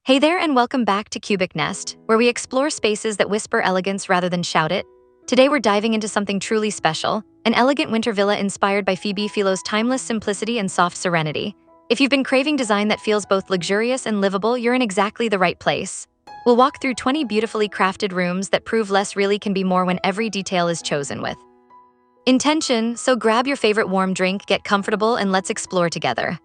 Hey there, and welcome back to Cubic Nest, where we explore spaces that whisper elegance rather than shout it. Today we're diving into something truly special, an elegant winter villa inspired by Phoebe Philo's timeless simplicity and soft serenity. If you've been craving design that feels both luxurious and livable, you're in exactly the right place. We'll walk through 20 beautifully crafted rooms that prove less really can be more when every detail is chosen with intention, so grab your favorite warm drink, get comfortable, and let's explore together.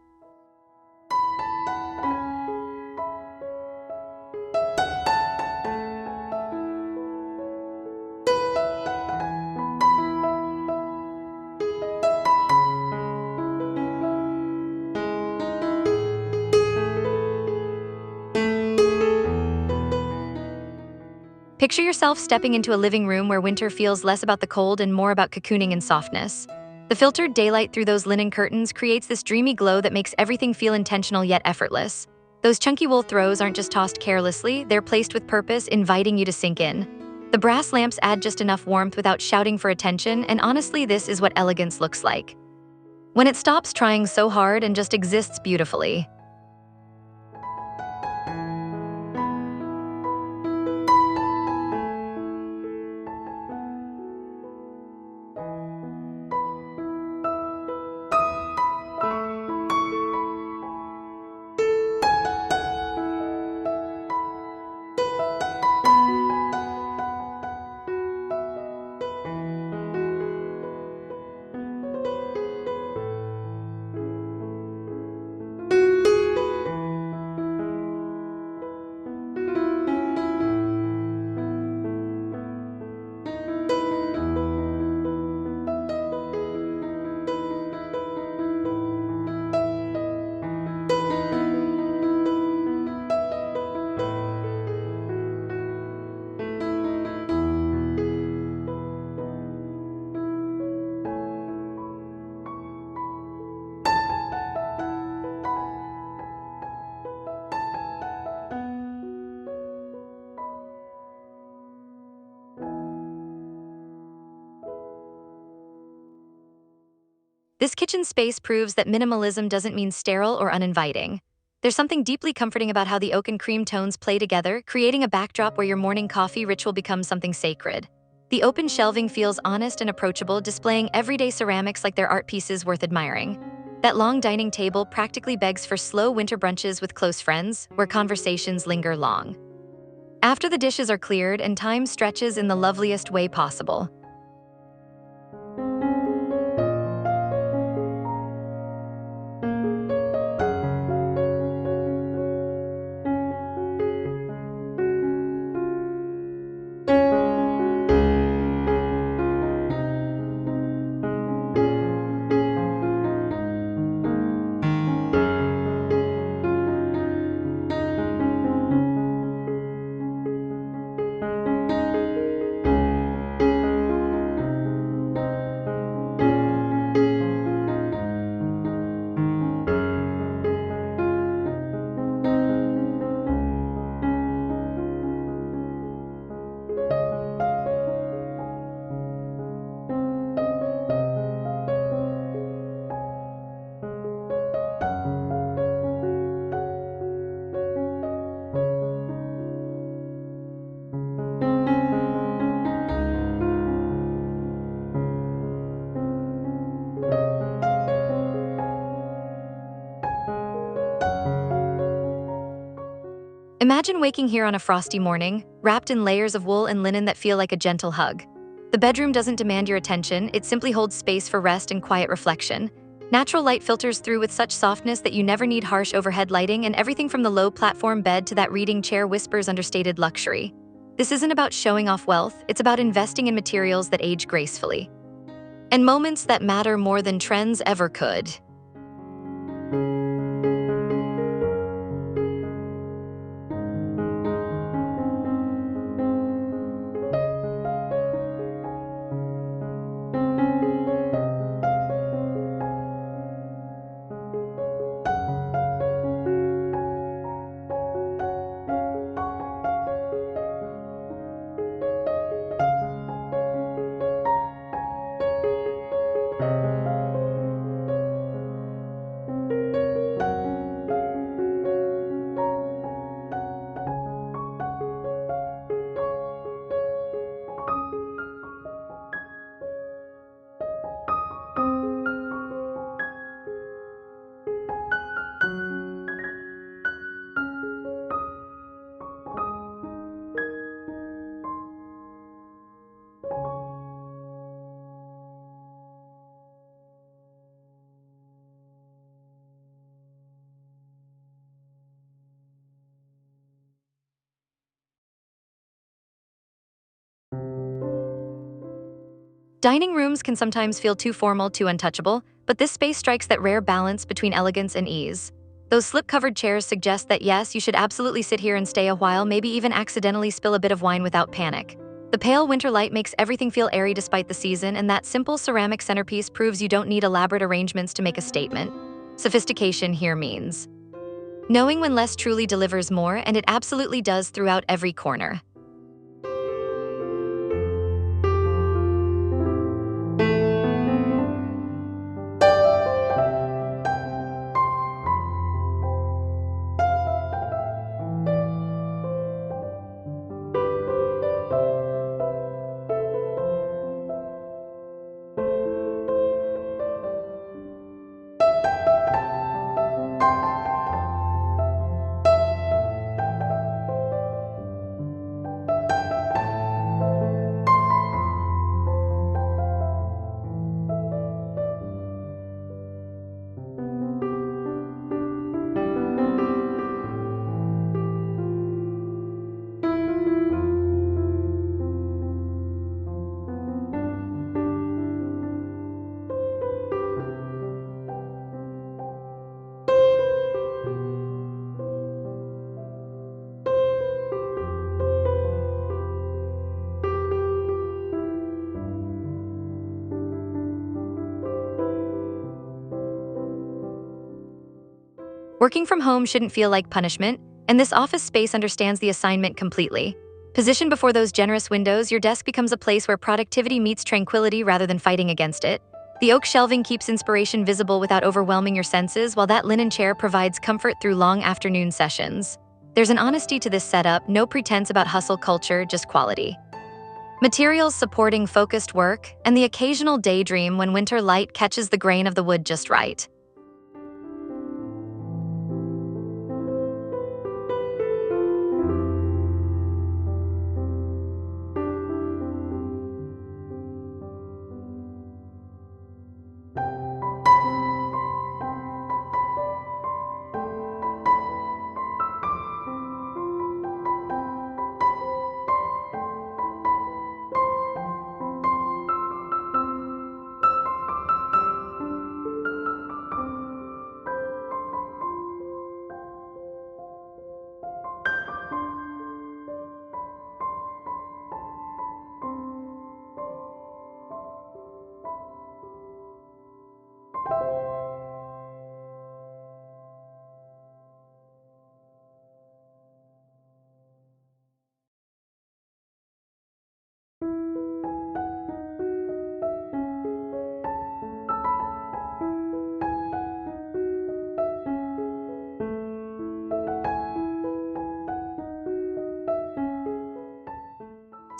Picture yourself stepping into a living room where winter feels less about the cold and more about cocooning and softness. The filtered daylight through those linen curtains creates this dreamy glow that makes everything feel intentional yet effortless. Those chunky wool throws aren't just tossed carelessly, they're placed with purpose, inviting you to sink in. The brass lamps add just enough warmth without shouting for attention, and honestly, this is what elegance looks like, when it stops trying so hard and just exists beautifully. This kitchen space proves that minimalism doesn't mean sterile or uninviting. There's something deeply comforting about how the oak and cream tones play together, creating a backdrop where your morning coffee ritual becomes something sacred. The open shelving feels honest and approachable, displaying everyday ceramics like they're art pieces worth admiring. That long dining table practically begs for slow winter brunches with close friends, where conversations linger long after the dishes are cleared and time stretches in the loveliest way possible. Imagine waking here on a frosty morning, wrapped in layers of wool and linen that feel like a gentle hug. The bedroom doesn't demand your attention, it simply holds space for rest and quiet reflection. Natural light filters through with such softness that you never need harsh overhead lighting, and everything from the low platform bed to that reading chair whispers understated luxury. This isn't about showing off wealth, it's about investing in materials that age gracefully, and moments that matter more than trends ever could. Dining rooms can sometimes feel too formal, too untouchable, but this space strikes that rare balance between elegance and ease. Those slip-covered chairs suggest that yes, you should absolutely sit here and stay a while, maybe even accidentally spill a bit of wine without panic. The pale winter light makes everything feel airy despite the season, and that simple ceramic centerpiece proves you don't need elaborate arrangements to make a statement. Sophistication here means knowing when less truly delivers more, and it absolutely does throughout every corner. Working from home shouldn't feel like punishment, and this office space understands the assignment completely. Positioned before those generous windows, your desk becomes a place where productivity meets tranquility rather than fighting against it. The oak shelving keeps inspiration visible without overwhelming your senses, while that linen chair provides comfort through long afternoon sessions. There's an honesty to this setup, no pretense about hustle culture, just quality. Materials supporting focused work, and the occasional daydream when winter light catches the grain of the wood just right.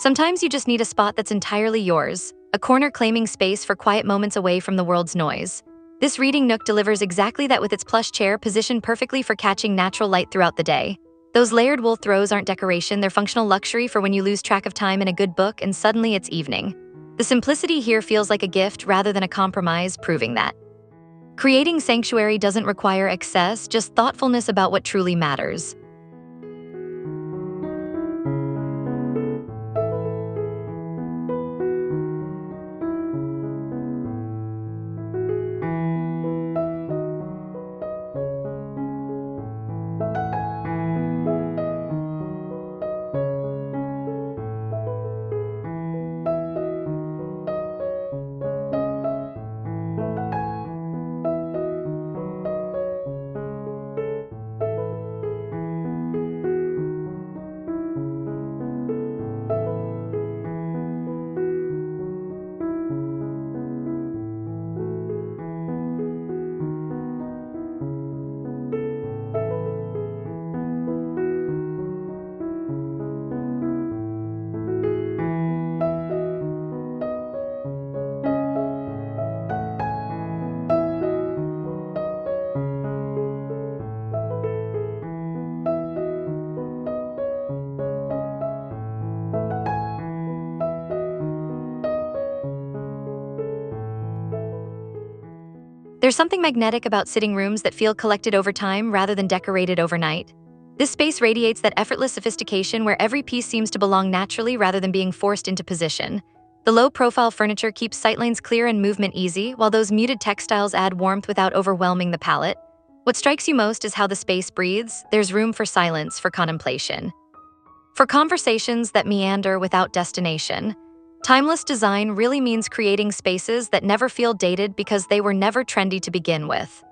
Sometimes you just need a spot that's entirely yours, a corner claiming space for quiet moments away from the world's noise. This reading nook delivers exactly that with its plush chair positioned perfectly for catching natural light throughout the day. Those layered wool throws aren't decoration, they're functional luxury for when you lose track of time in a good book and suddenly it's evening. The simplicity here feels like a gift rather than a compromise, proving that creating sanctuary doesn't require excess, just thoughtfulness about what truly matters. There's something magnetic about sitting rooms that feel collected over time rather than decorated overnight. This space radiates that effortless sophistication where every piece seems to belong naturally rather than being forced into position. The low-profile furniture keeps sightlines clear and movement easy, while those muted textiles add warmth without overwhelming the palate. What strikes you most is how the space breathes. There's room for silence, for contemplation, for conversations that meander without destination. Timeless design really means creating spaces that never feel dated because they were never trendy to begin with.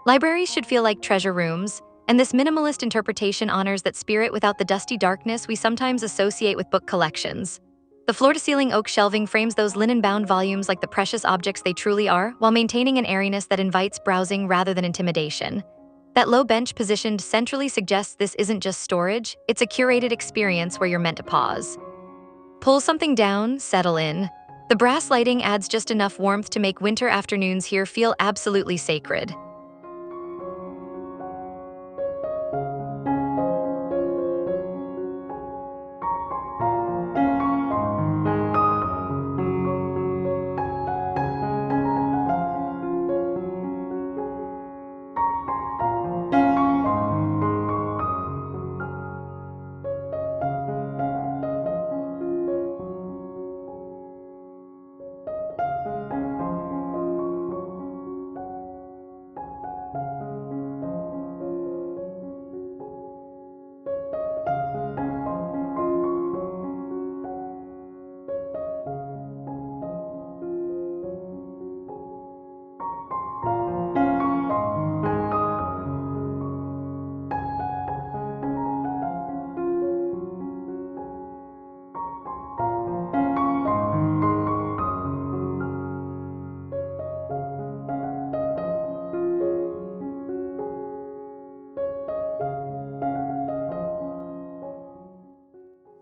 Libraries should feel like treasure rooms, and this minimalist interpretation honors that spirit without the dusty darkness we sometimes associate with book collections. The floor-to-ceiling oak shelving frames those linen-bound volumes like the precious objects they truly are, while maintaining an airiness that invites browsing rather than intimidation. That low bench positioned centrally suggests this isn't just storage, it's a curated experience where you're meant to pause. Pull something down, settle in. The brass lighting adds just enough warmth to make winter afternoons here feel absolutely sacred.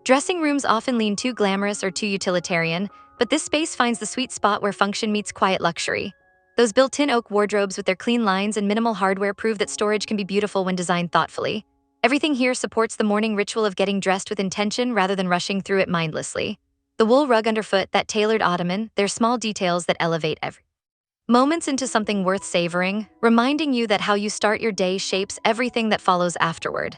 Dressing rooms often lean too glamorous or too utilitarian, but this space finds the sweet spot where function meets quiet luxury. Those built-in oak wardrobes with their clean lines and minimal hardware prove that storage can be beautiful when designed thoughtfully. Everything here supports the morning ritual of getting dressed with intention rather than rushing through it mindlessly. The wool rug underfoot, that tailored ottoman, they're small details that elevate every moments into something worth savoring, reminding you that how you start your day shapes everything that follows afterward.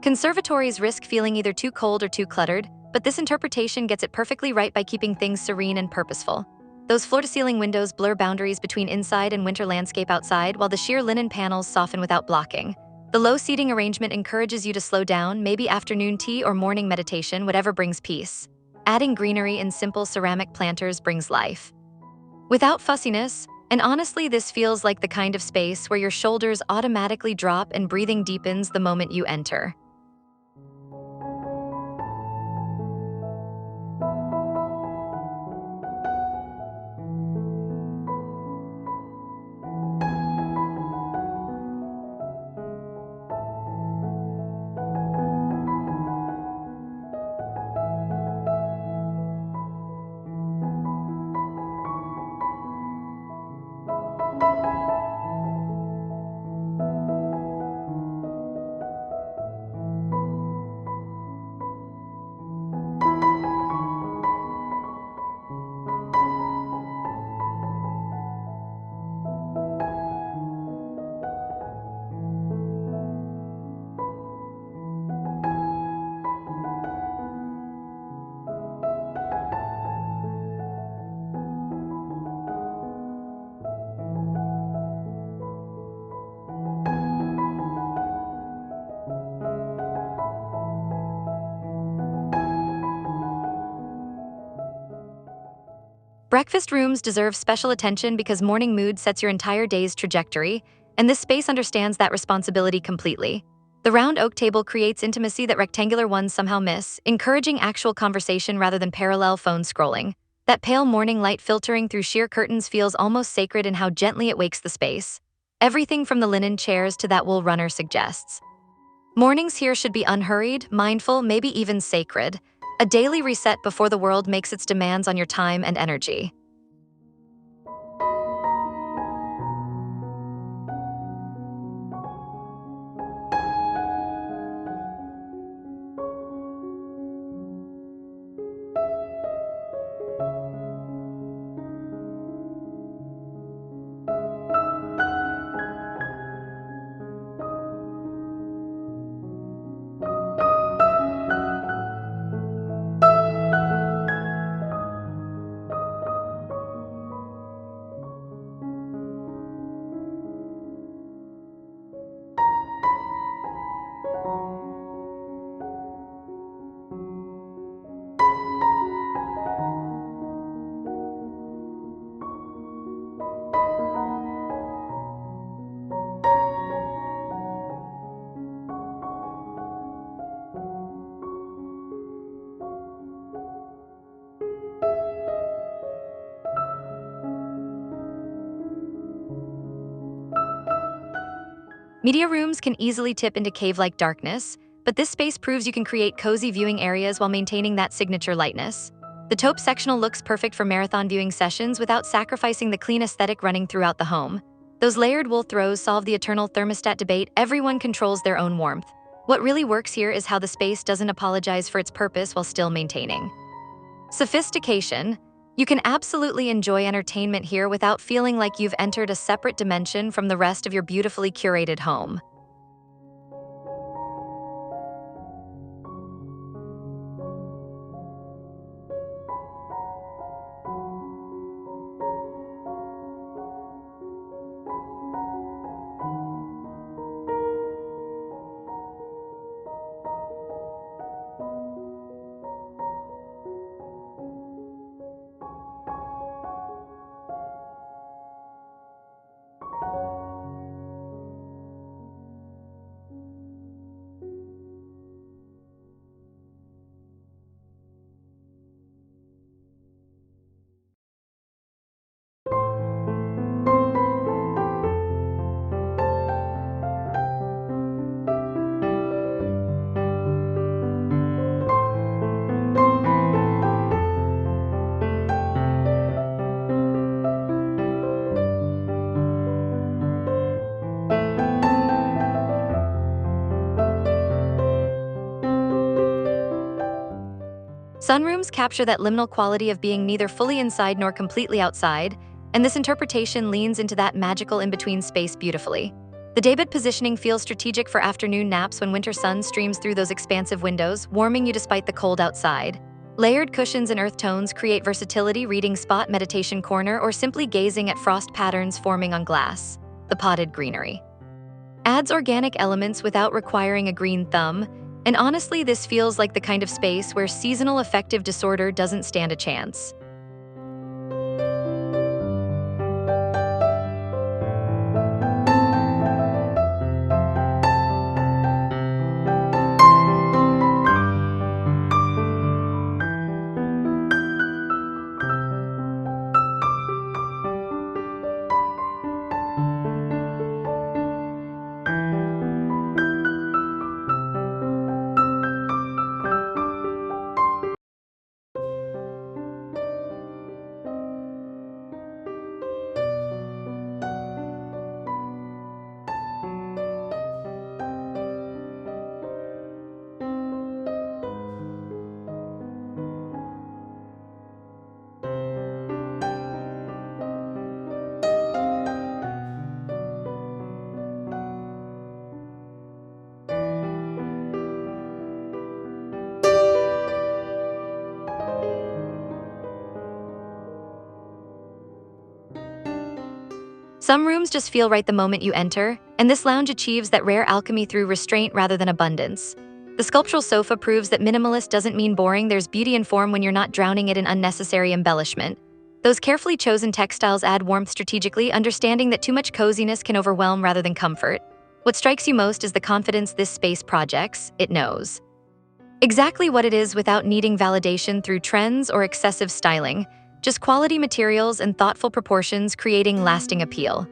Conservatories risk feeling either too cold or too cluttered, but this interpretation gets it perfectly right by keeping things serene and purposeful. Those floor-to-ceiling windows blur boundaries between inside and winter landscape outside, while the sheer linen panels soften without blocking. The low seating arrangement encourages you to slow down, maybe afternoon tea or morning meditation, whatever brings peace. Adding greenery and simple ceramic planters brings life. without fussiness, and honestly, this feels like the kind of space where your shoulders automatically drop and breathing deepens the moment you enter. Breakfast rooms deserve special attention because morning mood sets your entire day's trajectory, and this space understands that responsibility completely. The round oak table creates intimacy that rectangular ones somehow miss, encouraging actual conversation rather than parallel phone scrolling. That pale morning light filtering through sheer curtains feels almost sacred in how gently it wakes the space. Everything from the linen chairs to that wool runner suggests. Mornings here should be unhurried, mindful, maybe even sacred. A daily reset before the world makes its demands on your time and energy. Media rooms can easily tip into cave-like darkness, but this space proves you can create cozy viewing areas while maintaining that signature lightness. The taupe sectional looks perfect for marathon viewing sessions without sacrificing the clean aesthetic running throughout the home. Those layered wool throws solve the eternal thermostat debate. Everyone controls their own warmth. What really works here is how the space doesn't apologize for its purpose while still maintaining sophistication. You can absolutely enjoy entertainment here without feeling like you've entered a separate dimension from the rest of your beautifully curated home. Sunrooms capture that liminal quality of being neither fully inside nor completely outside, and this interpretation leans into that magical in-between space beautifully. The daybed positioning feels strategic for afternoon naps when winter sun streams through those expansive windows, warming you despite the cold outside. Layered cushions and earth tones create versatility, reading spot, meditation corner, or simply gazing at frost patterns forming on glass. The potted greenery adds organic elements without requiring a green thumb, and honestly, this feels like the kind of space where seasonal affective disorder doesn't stand a chance. Some rooms just feel right the moment you enter, and this lounge achieves that rare alchemy through restraint rather than abundance. The sculptural sofa proves that minimalist doesn't mean boring. There's beauty in form when you're not drowning it in unnecessary embellishment. Those carefully chosen textiles add warmth strategically, understanding that too much coziness can overwhelm rather than comfort. What strikes you most is the confidence this space projects. It knows exactly what it is without needing validation through trends or excessive styling, just quality materials and thoughtful proportions creating lasting appeal.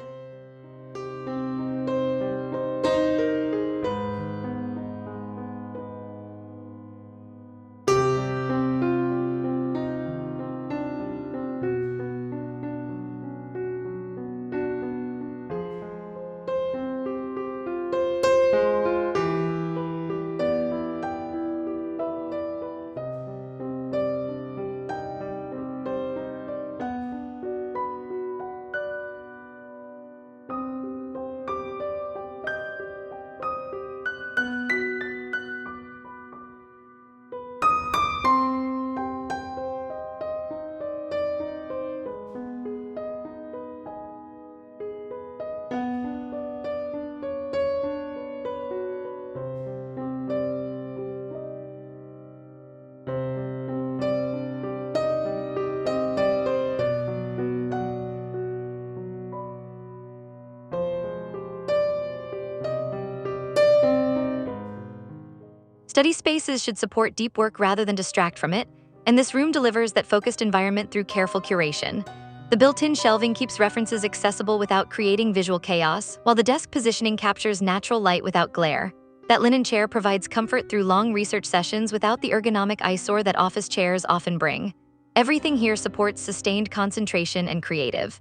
Study spaces should support deep work rather than distract from it, and this room delivers that focused environment through careful curation. The built-in shelving keeps references accessible without creating visual chaos, while the desk positioning captures natural light without glare. That linen chair provides comfort through long research sessions without the ergonomic eyesore that office chairs often bring. Everything here supports sustained concentration and creative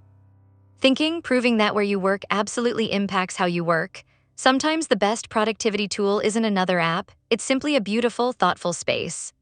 thinking, proving that where you work absolutely impacts how you work. Sometimes the best productivity tool isn't another app, it's simply a beautiful, thoughtful space.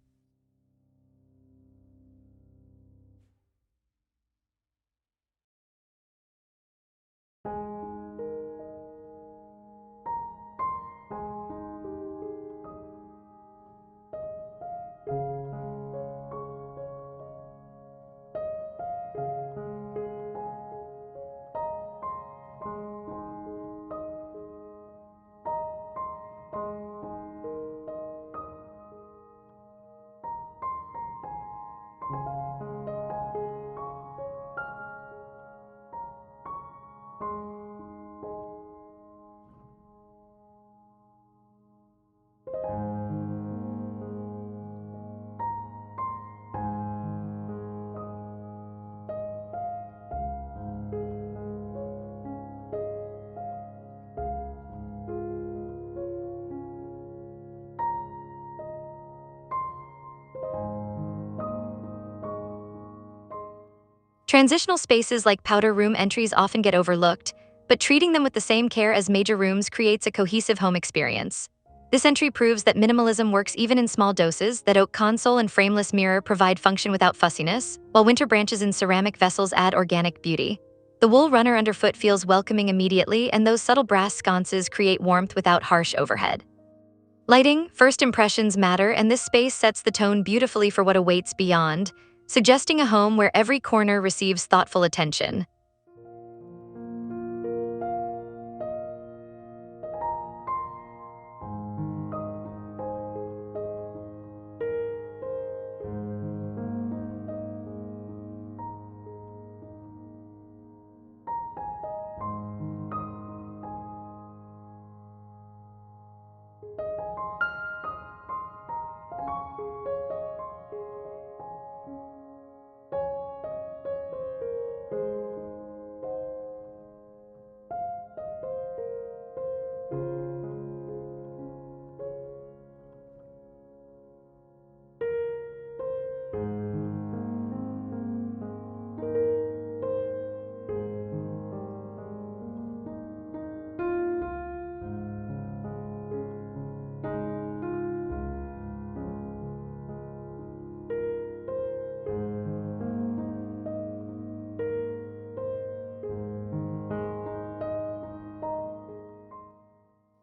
Transitional spaces like powder room entries often get overlooked, but treating them with the same care as major rooms creates a cohesive home experience. This entry proves that minimalism works even in small doses, that oak console and frameless mirror provide function without fussiness, while winter branches in ceramic vessels add organic beauty. The wool runner underfoot feels welcoming immediately, and those subtle brass sconces create warmth without harsh overhead. Lighting, first impressions matter, and this space sets the tone beautifully for what awaits beyond, suggesting a home where every corner receives thoughtful attention.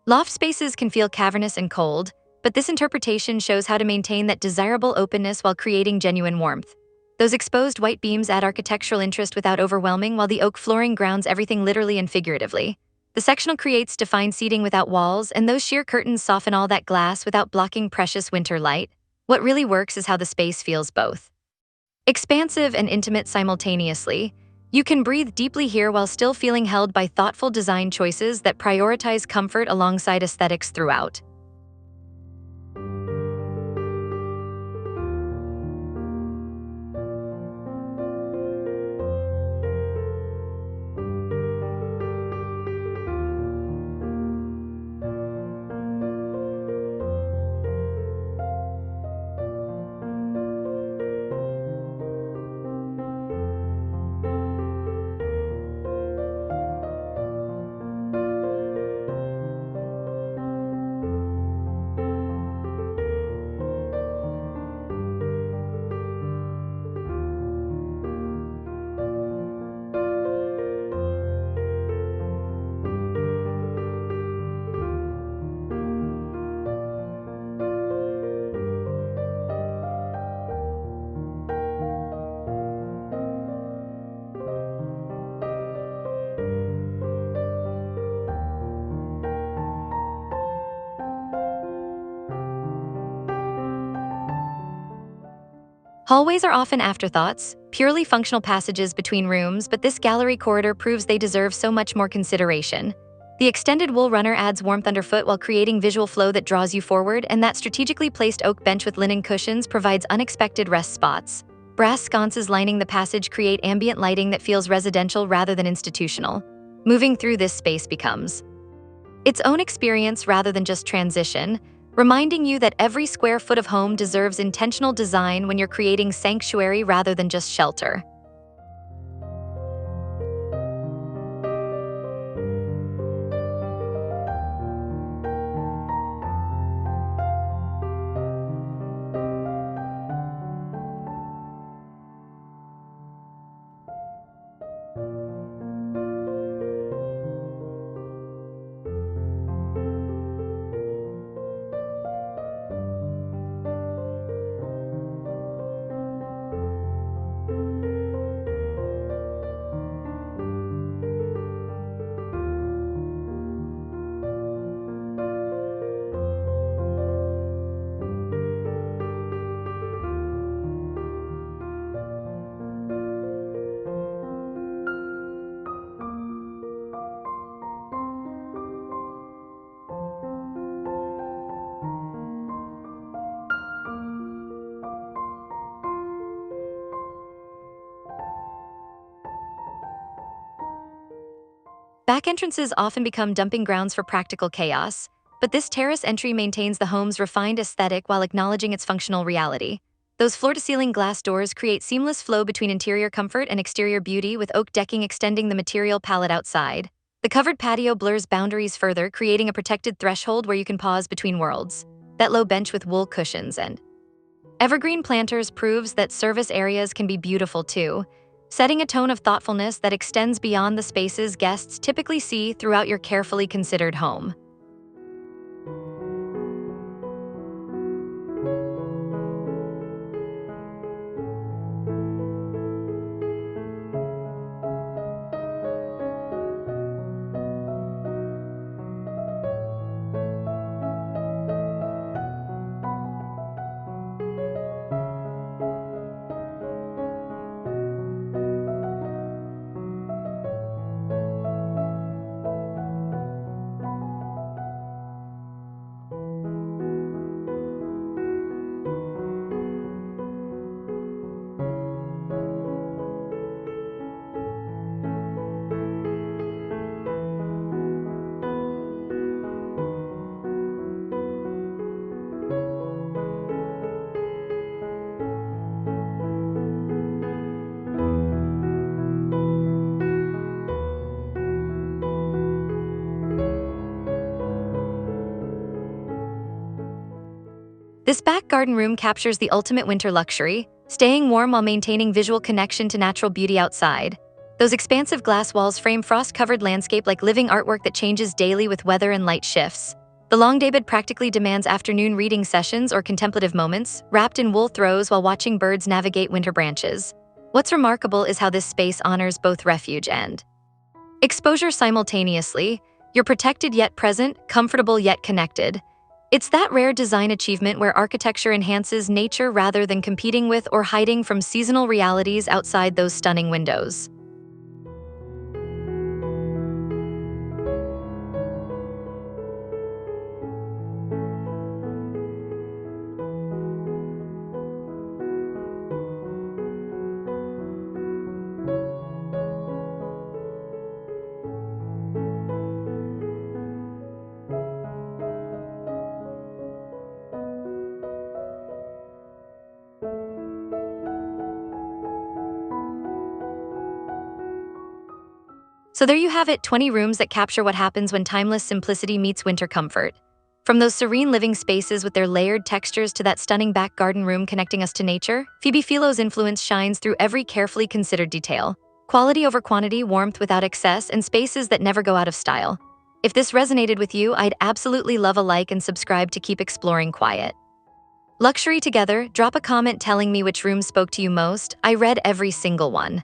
Loft spaces can feel cavernous and cold, but this interpretation shows how to maintain that desirable openness while creating genuine warmth. Those exposed white beams add architectural interest without overwhelming, while the oak flooring grounds everything literally and figuratively. The sectional creates defined seating without walls, and those sheer curtains soften all that glass without blocking precious winter light. What really works is how the space feels both expansive and intimate simultaneously. You can breathe deeply here while still feeling held by thoughtful design choices that prioritize comfort alongside aesthetics throughout. Hallways are often afterthoughts, purely functional passages between rooms, but this gallery corridor proves they deserve so much more consideration. The extended wool runner adds warmth underfoot while creating visual flow that draws you forward, and that strategically placed oak bench with linen cushions provides unexpected rest spots. Brass sconces lining the passage create ambient lighting that feels residential rather than institutional. Moving through this space becomes its own experience rather than just transition, reminding you that every square foot of home deserves intentional design when you're creating sanctuary rather than just shelter. Back entrances often become dumping grounds for practical chaos, but this terrace entry maintains the home's refined aesthetic while acknowledging its functional reality. Those floor-to-ceiling glass doors create seamless flow between interior comfort and exterior beauty, with oak decking extending the material palette outside. The covered patio blurs boundaries further, creating a protected threshold where you can pause between worlds. That low bench with wool cushions and evergreen planters proves that service areas can be beautiful too, setting a tone of thoughtfulness that extends beyond the spaces guests typically see throughout your carefully considered home. This back garden room captures the ultimate winter luxury, staying warm while maintaining visual connection to natural beauty outside. Those expansive glass walls frame frost-covered landscape like living artwork that changes daily with weather and light shifts. The long daybed practically demands afternoon reading sessions or contemplative moments, wrapped in wool throws while watching birds navigate winter branches. What's remarkable is how this space honors both refuge and exposure simultaneously. You're protected yet present, comfortable yet connected. It's that rare design achievement where architecture enhances nature rather than competing with or hiding from seasonal realities outside those stunning windows. So there you have it, 20 rooms that capture what happens when timeless simplicity meets winter comfort. From those serene living spaces with their layered textures to that stunning back garden room connecting us to nature, Phoebe Philo's influence shines through every carefully considered detail. Quality over quantity, warmth without excess, and spaces that never go out of style. If this resonated with you, I'd absolutely love a like and subscribe to keep exploring quiet luxury together. Drop a comment telling me which room spoke to you most. I read every single one.